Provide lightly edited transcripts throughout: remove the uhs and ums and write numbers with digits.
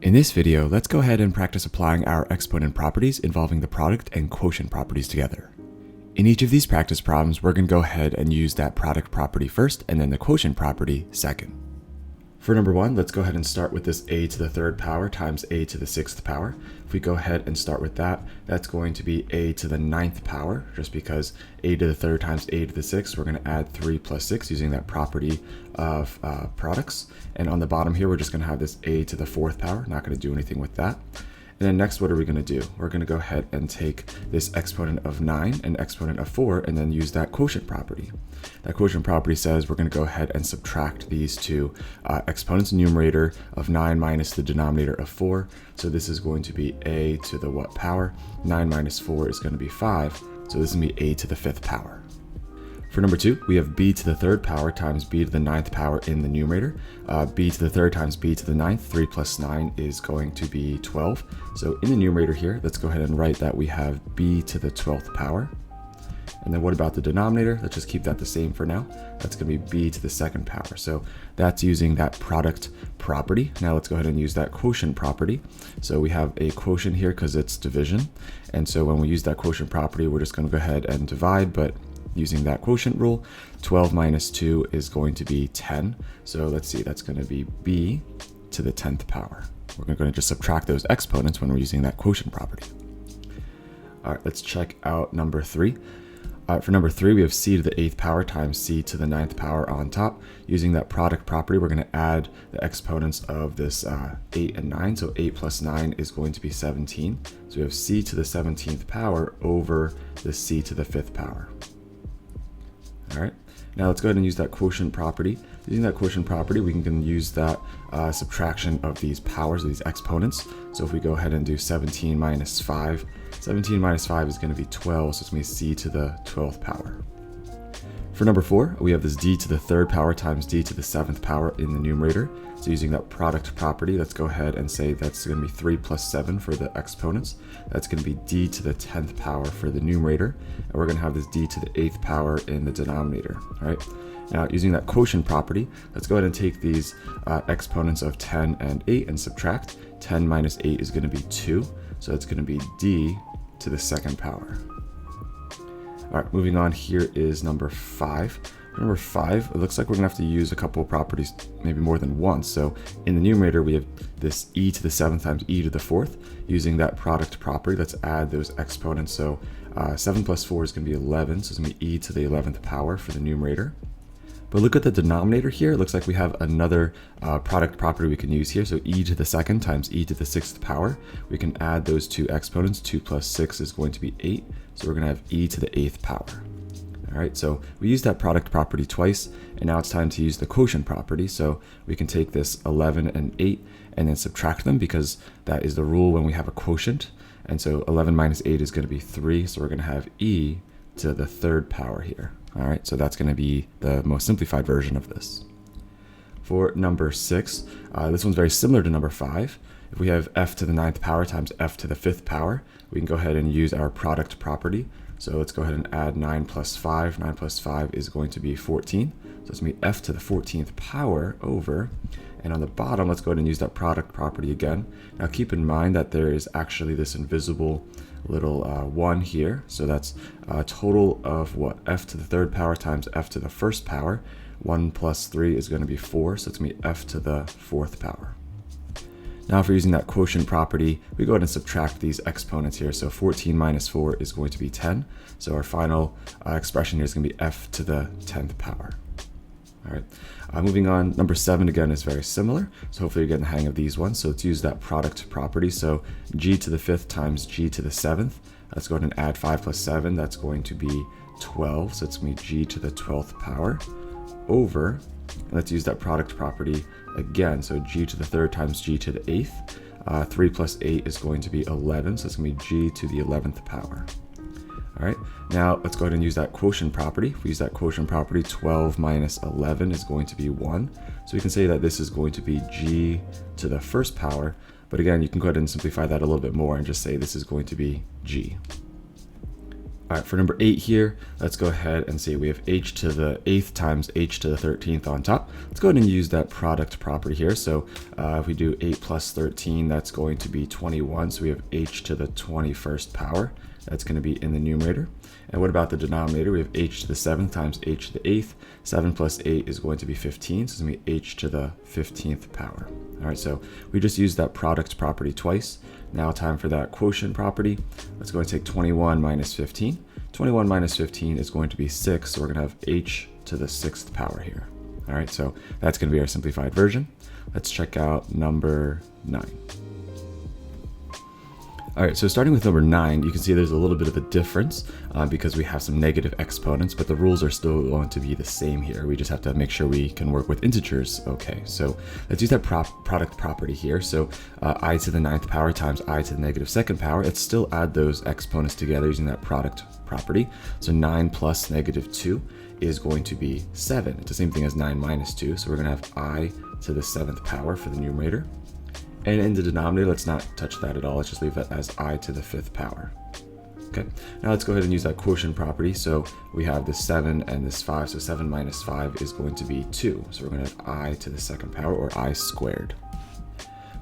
In this video, let's go ahead and practice applying our exponent properties involving the product and quotient properties together. In each of these practice problems, we're going to go ahead and use that product property first and then the quotient property second. For number one, let's go ahead and start with this a to the third power times a to the sixth power. If we go ahead and start with that, that's going to be a to the ninth power, just because a to the third times a to the sixth, we're going to add 3 plus 6 using that property of products. And on the bottom here, we're just going to have this a to the fourth power, not going to do anything with that. And then next, what are we going to do? We're going to go ahead and take this exponent of 9 and exponent of 4 and then use that quotient property. That quotient property says we're going to go ahead and subtract these two exponents, numerator of 9 minus the denominator of 4. So this is going to be a to the what power? 9 minus 4 is going to be 5. So this is going to be a to the fifth power. For number two, we have b to the third power times b to the ninth power in the numerator. B to the third times b to the ninth, 3 plus 9 is going to be 12. So in the numerator here, let's go ahead and write that we have b to the 12th power. And then what about the denominator? Let's just keep that the same for now. That's going to be b to the second power. So that's using that product property. Now let's go ahead and use that quotient property. So we have a quotient here because it's division. And so when we use that quotient property, we're just going to go ahead and divide, but using that quotient rule, 12 minus 2 is going to be 10. So let's see, that's going to be b to the 10th power. We're going to just subtract those exponents when we're using that quotient property. All right, let's check out number 3. For number 3, we have c to the 8th power times c to the 9th power on top. Using that product property, we're going to add the exponents of this 8 and 9. So 8 plus 9 is going to be 17. So we have c to the 17th power over the c to the 5th power. All right, now let's go ahead and use that quotient property. Using that quotient property, we can use that subtraction of these powers, of these exponents. So if we go ahead and do 17 minus 5, 17 minus 5 is going to be 12, so it's going to be c to the 12th power. For number 4, we have this d to the third power times d to the 7th power in the numerator. So using that product property, let's go ahead and say that's going to be 3 plus 7 for the exponents. That's going to be d to the 10th power for the numerator. And we're going to have this d to the 8th power in the denominator. All right. Now, using that quotient property, let's go ahead and take these exponents of 10 and 8 and subtract. 10 minus 8 is going to be 2. So it's going to be d to the second power. All right, moving on, here is number 5. Number 5, it looks like we're going to have to use a couple of properties, maybe more than once. So in the numerator, we have this e to the 7th times e to the 4th. Using that product property, let's add those exponents. So 7 plus 4 is going to be 11, so it's going to be e to the 11th power for the numerator. But look at the denominator here. It looks like we have another product property we can use here. So e to the second times e to the 6th power. We can add those two exponents. 2 plus 6 is going to be 8. So we're going to have e to the 8th power. All right, so we used that product property twice, and now it's time to use the quotient property. So we can take this 11 and 8 and then subtract them, because that is the rule when we have a quotient. And so 11 minus 8 is going to be 3. So we're going to have e to the third power here. All right, so that's going to be the most simplified version of this. For number 6, this one's very similar to number 5. If we have f to the 9th power times f to the 5th power, we can go ahead and use our product property. So let's go ahead and add 9 plus 5. 9 plus 5 is going to be 14. So it's going to be f to the 14th power over. And on the bottom, let's go ahead and use that product property again. Now keep in mind that there is actually this invisible little 1 here. So that's a total of what? F to the third power times f to the first power. 1 plus 3 is going to be 4. So it's going to be f to the fourth power. Now if we're using that quotient property, we go ahead and subtract these exponents here. So 14 minus 4 is going to be 10. So our final expression here is going to be f to the 10th power. All right, moving on, number 7 again is very similar. So hopefully you're getting the hang of these ones. So let's use that product property. So g to the 5th times g to the 7th. Let's go ahead and add 5 plus 7. That's going to be 12. So it's going to be g to the 12th power over. And let's use that product property again. So g to the 3rd times g to the 8th. 3 plus 8 is going to be 11. So it's going to be g to the 11th power. All right, now let's go ahead and use that quotient property. If we use that quotient property, 12 minus 11 is going to be 1. So we can say that this is going to be g to the first power. But again, you can go ahead and simplify that a little bit more and just say this is going to be g. All right, for number 8 here, let's go ahead and see we have h to the 8th times h to the 13th on top. Let's go ahead and use that product property here. So if we do 8 plus 13, that's going to be 21. So we have h to the 21st power. That's going to be in the numerator. And what about the denominator? We have h to the 7th times h to the 8th. 7 plus 8 is going to be 15, so it's going to be h to the 15th power. All right, so we just used that product property twice. Now time for that quotient property. Let's go and take 21 minus 15. 21 minus 15 is going to be 6, so we're going to have h to the 6th power here. All right, so that's going to be our simplified version. Let's check out number 9. All right, so starting with number 9, you can see there's a little bit of a difference because we have some negative exponents, but the rules are still going to be the same here. We just have to make sure we can work with integers. Okay, so let's use that product property here. So I to the 9th power times I to the negative 2nd power. Let's still add those exponents together using that product property. So 9 plus negative 2 is going to be 7. It's the same thing as 9 minus 2. So we're going to have I to the 7th power for the numerator. And in the denominator, let's not touch that at all. Let's just leave that as I to the 5th power. Okay, now let's go ahead and use that quotient property. So we have this 7 and this 5. So 7 minus 5 is going to be 2. So we're going to have I to the 2nd power, or I squared.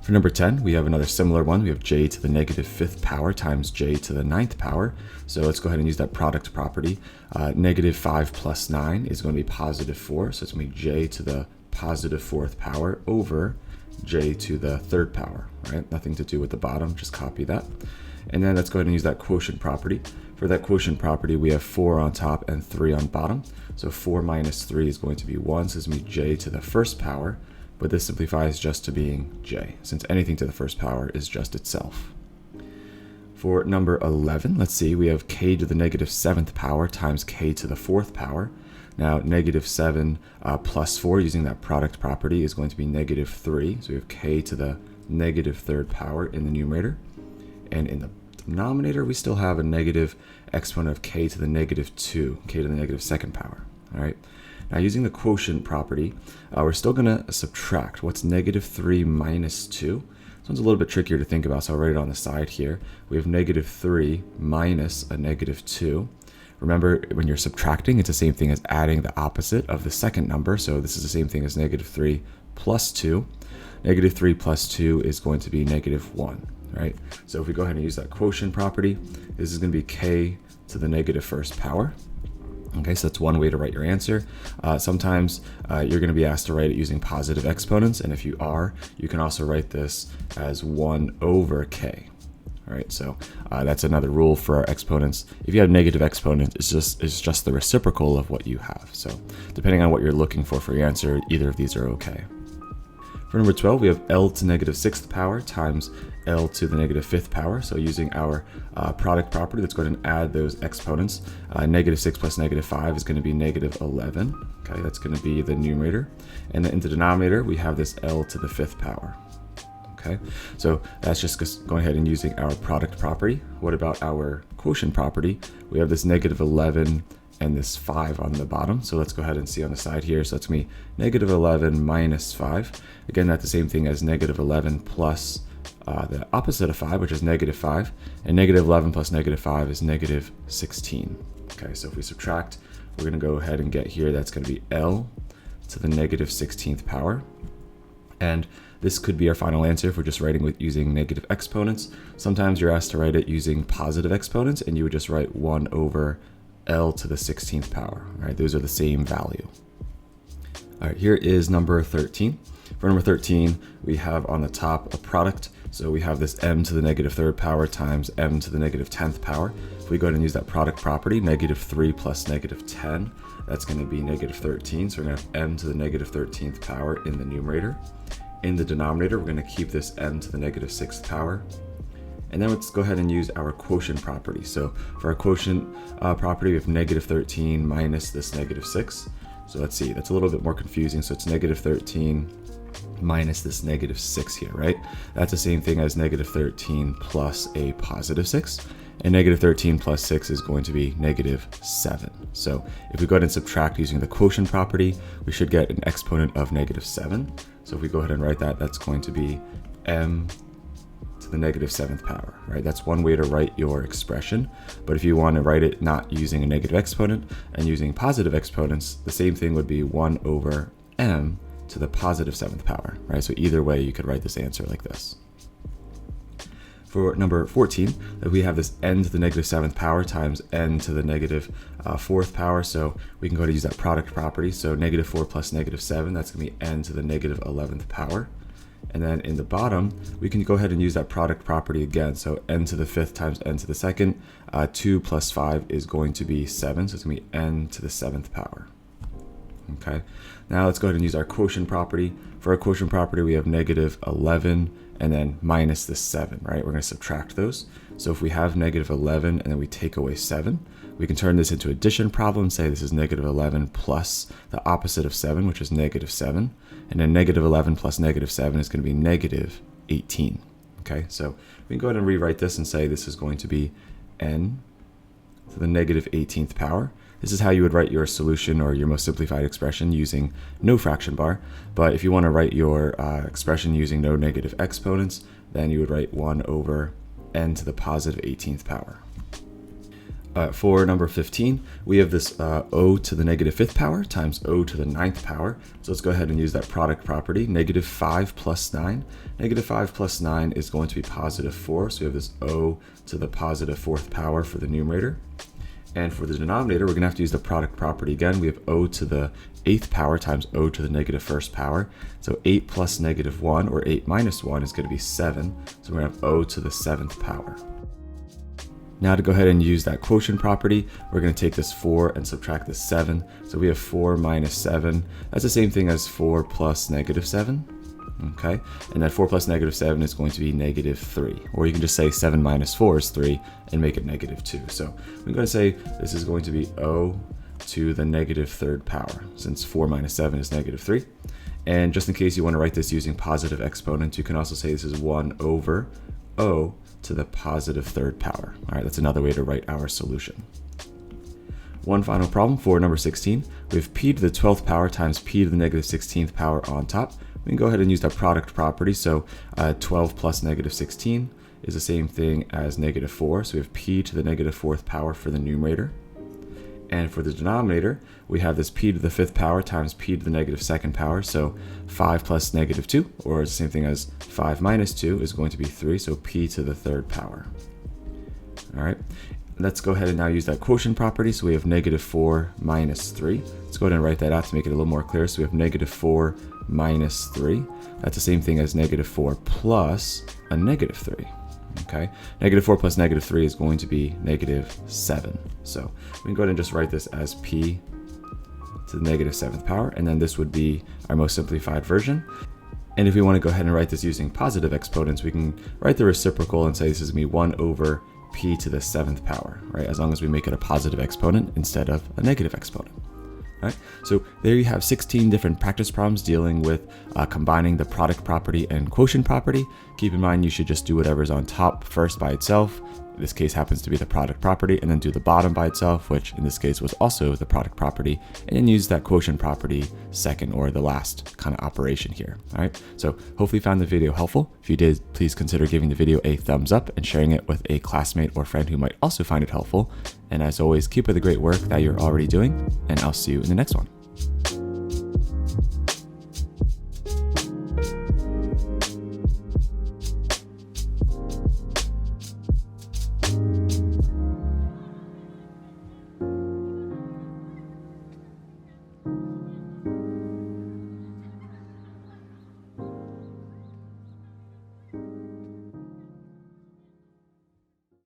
For number 10, we have another similar one. We have j to the negative 5th power times j to the 9th power. So let's go ahead and use that product property. Negative 5 plus 9 is going to be positive 4. So it's going to be j to the positive 4th power over j to the 3rd power, right? Nothing to do with the bottom, just copy that. And then let's go ahead and use that quotient property. For that quotient property, we have 4 on top and 3 on bottom. So 4 minus 3 is going to be 1, so it's going to be j to the 1st power, but this simplifies just to being j, since anything to the 1st power is just itself. For number 11, let's see, we have k to the negative 7th power times k to the 4th power. Now, negative 7 plus 4, using that product property, is going to be negative 3. So we have k to the negative 3rd power in the numerator. And in the denominator, we still have a negative exponent of k to the negative 2, k to the negative 2nd power. All right. Now, using the quotient property, we're still going to subtract. What's negative 3 minus 2? This one's a little bit trickier to think about, so I'll write it on the side here. We have negative 3 minus a negative 2. Remember, when you're subtracting, it's the same thing as adding the opposite of the second number. So this is the same thing as negative 3 plus 2. Negative 3 plus 2 is going to be negative 1, right? So if we go ahead and use that quotient property, this is going to be k to the negative 1st power. Okay, so that's one way to write your answer. Sometimes you're going to be asked to write it using positive exponents. And if you are, you can also write this as 1 over k. All right, so that's another rule for our exponents. If you have negative exponents, it's just the reciprocal of what you have. So depending on what you're looking for your answer, either of these are okay. For number 12, we have L to negative 6th power times L to the negative 5th power. So using our product property, let's go ahead and add those exponents. Negative 6 plus negative 5 is going to be negative 11. Okay, that's going to be the numerator. And then in the denominator, we have this L to the 5th power. Okay, so that's just going ahead and using our product property. What about our quotient property? We have this negative 11 and this 5 on the bottom. So let's go ahead and see on the side here. So that's going to be negative 11 minus 5. Again, that's the same thing as negative 11 plus the opposite of 5, which is negative 5. And negative 11 plus negative 5 is negative 16. Okay, so if we subtract, we're going to go ahead and get here. That's going to be L to the negative 16th power. And this could be our final answer if we're just writing with using negative exponents. Sometimes you're asked to write it using positive exponents, and you would just write 1 over L to the 16th power. All right, those are the same value. All right, here is number 13. For number 13, we have on the top a product. So we have this m to the negative 3rd power times m to the negative 10th power. If we go ahead and use that product property, negative 3 plus negative 10, that's going to be negative 13. So we're going to have m to the negative 13th power in the numerator. In the denominator, we're going to keep this m to the negative 6th power. And then let's go ahead and use our quotient property. So for our quotient property, we have negative 13 minus this negative 6. So let's see, that's a little bit more confusing. So it's negative 13 minus this negative 6 here, right? That's the same thing as negative 13 plus a positive 6. And negative 13 plus 6 is going to be negative 7. So if we go ahead and subtract using the quotient property, we should get an exponent of negative 7. So if we go ahead and write that, that's going to be m to the negative 7th power, right? That's one way to write your expression. But if you want to write it not using a negative exponent and using positive exponents, the same thing would be 1 over m to the positive 7th power, right? So either way, you could write this answer like this. For number 14, we have this n to the negative 7th power times n to the negative 4th power. So we can go ahead and use that product property. So negative 4 plus negative 7, that's going to be n to the negative 11th power. And then in the bottom, we can go ahead and use that product property again. So n to the 5th times n to the 2nd. 2 plus 5 is going to be 7. So it's going to be n to the 7th power. Okay. Now let's go ahead and use our quotient property. For our quotient property, we have negative 11 and then minus the 7, right? We're going to subtract those. So if we have negative 11 and then we take away 7, we can turn this into addition problem and say this is negative 11 plus the opposite of 7, which is negative 7. And then negative 11 plus negative 7 is going to be negative 18. Okay, so we can go ahead and rewrite this and say this is going to be n to the negative 18th power. This is how you would write your solution or your most simplified expression using no fraction bar. But if you want to write your expression using no negative exponents, then you would write 1 over n to the positive 18th power. For number 15, we have this o to the negative 5th power times o to the 9th power. So let's go ahead and use that product property. Negative 5 plus 9. Negative 5 plus 9 is going to be positive 4. So we have this o to the positive 4th power for the numerator. And for the denominator, we're going to have to use the product property again. We have o to the 8th power times o to the negative 1st power. So 8 plus negative 1, or 8 minus 1, is going to be 7. So we're going to have o to the 7th power. Now to go ahead and use that quotient property, we're going to take this 4 and subtract this 7. So we have 4 minus 7. That's the same thing as 4 plus negative 7. Okay, and that 4 plus negative 7 is going to be negative 3. Or you can just say 7 minus 4 is 3 and make it negative 2. So we're going to say this is going to be o to the negative 3rd power, since 4 minus 7 is negative 3. And just in case you want to write this using positive exponents, you can also say this is 1 over o to the positive 3rd power. All right, that's another way to write our solution. One final problem for number 16. We have p to the 12th power times p to the negative 16th power on top. We can go ahead and use that product property. So 12 plus negative 16 is the same thing as negative 4. So we have p to the negative 4th power for the numerator. And for the denominator, we have this p to the 5th power times p to the negative 2nd power. So 5 plus negative 2, or it's the same thing as 5 minus 2, is going to be 3. So p to the 3rd power. All right. Let's go ahead and now use that quotient property. So we have negative 4 minus 3. Let's go ahead and write that out to make it a little more clear. So we have negative 4 minus 3. That's the same thing as negative 4 plus a negative 3. Okay, negative 4 plus negative 3 is going to be negative 7. So we can go ahead and just write this as p to the negative 7th power, and then this would be our most simplified version. And if we want to go ahead and write this using positive exponents, we can write the reciprocal and say this is going to be 1 over p to the 7th power, right? As long as we make it a positive exponent instead of a negative exponent. Right? So there you have 16 different practice problems dealing with combining the product property and quotient property. Keep in mind you should just do whatever's on top first by itself. In this case happens to be the product property, and then do the bottom by itself, which in this case was also the product property, and then use that quotient property second, or the last kind of operation here. All right. So hopefully you found the video helpful. If you did, please consider giving the video a thumbs up and sharing it with a classmate or friend who might also find it helpful. And as always, keep up the great work that you're already doing, and I'll see you in the next one.